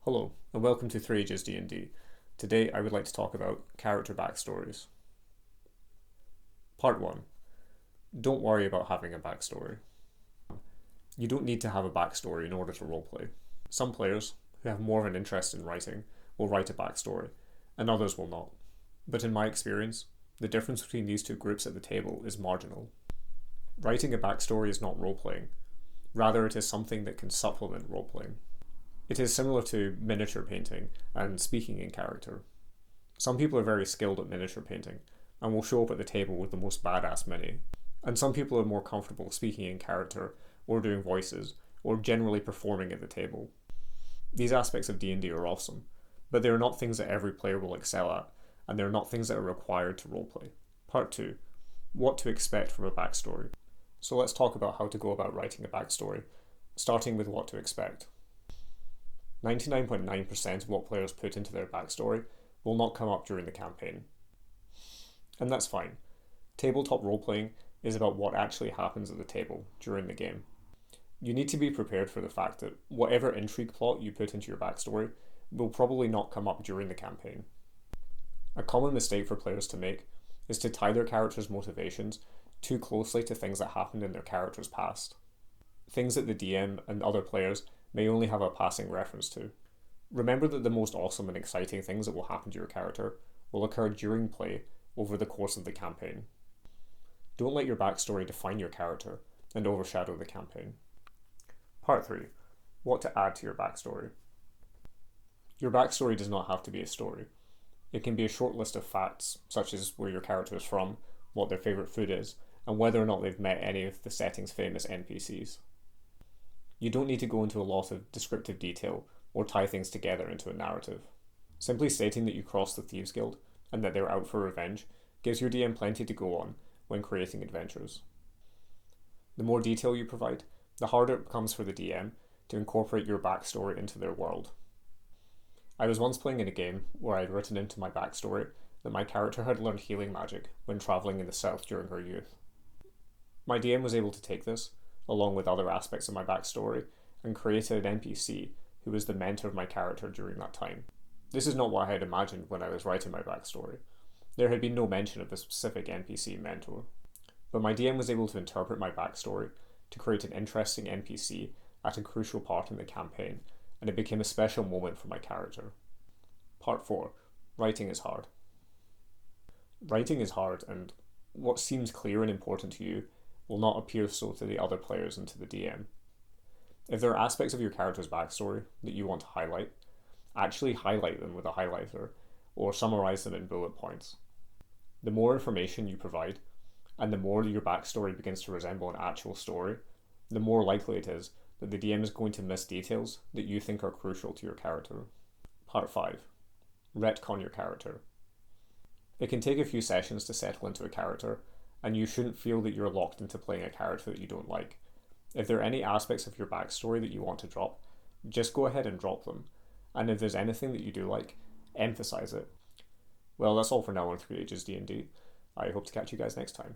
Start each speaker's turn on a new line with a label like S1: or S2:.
S1: Hello, and welcome to 3 Ages D&D. Today I would like to talk about character backstories. Part 1. Don't worry about having a backstory. You don't need to have a backstory in order to roleplay. Some players, who have more of an interest in writing, will write a backstory, and others will not. But in my experience, the difference between these two groups at the table is marginal. Writing a backstory is not roleplaying. Rather, it is something that can supplement roleplaying. It is similar to miniature painting and speaking in character. Some people are very skilled at miniature painting and will show up at the table with the most badass mini, and some people are more comfortable speaking in character or doing voices or generally performing at the table. These aspects of D&D are awesome, but they are not things that every player will excel at, and they are not things that are required to roleplay. Part 2. What to expect from a backstory. So let's talk about how to go about writing a backstory, starting with what to expect. 99.9% of what players put into their backstory will not come up during the campaign. And that's fine. Tabletop roleplaying is about what actually happens at the table during the game. You need to be prepared for the fact that whatever intrigue plot you put into your backstory will probably not come up during the campaign. A common mistake for players to make is to tie their characters' motivations too closely to things that happened in their character's past. Things that the DM and other players may only have a passing reference to. Remember that the most awesome and exciting things that will happen to your character will occur during play over the course of the campaign. Don't let your backstory define your character and overshadow the campaign. Part 3. What to add to your backstory. Your backstory does not have to be a story. It can be a short list of facts, such as where your character is from, what their favourite food is, and whether or not they've met any of the setting's famous NPCs. You don't need to go into a lot of descriptive detail or tie things together into a narrative. Simply stating that you crossed the Thieves Guild and that they're out for revenge gives your DM plenty to go on when creating adventures. The more detail you provide, the harder it becomes for the DM to incorporate your backstory into their world. I was once playing in a game where I had written into my backstory that my character had learned healing magic when travelling in the south during her youth. My DM was able to take this, along with other aspects of my backstory, and created an NPC who was the mentor of my character during that time. This is not what I had imagined when I was writing my backstory. There had been no mention of a specific NPC mentor. But my DM was able to interpret my backstory to create an interesting NPC at a crucial part in the campaign, and it became a special moment for my character. Part 4. Writing is hard. Writing is hard, and what seems clear and important to you will not appear so to the other players and to the DM. If there are aspects of your character's backstory that you want to highlight, actually highlight them with a highlighter or summarize them in bullet points. The more information you provide, and the more your backstory begins to resemble an actual story, the more likely it is that the DM is going to miss details that you think are crucial to your character. Part 5. Retcon your character. It can take a few sessions to settle into a character, and you shouldn't feel that you're locked into playing a character that you don't like. If there are any aspects of your backstory that you want to drop, just go ahead and drop them. And if there's anything that you do like, emphasize it. Well, that's all for now on 3 Ages D&D. I hope to catch you guys next time.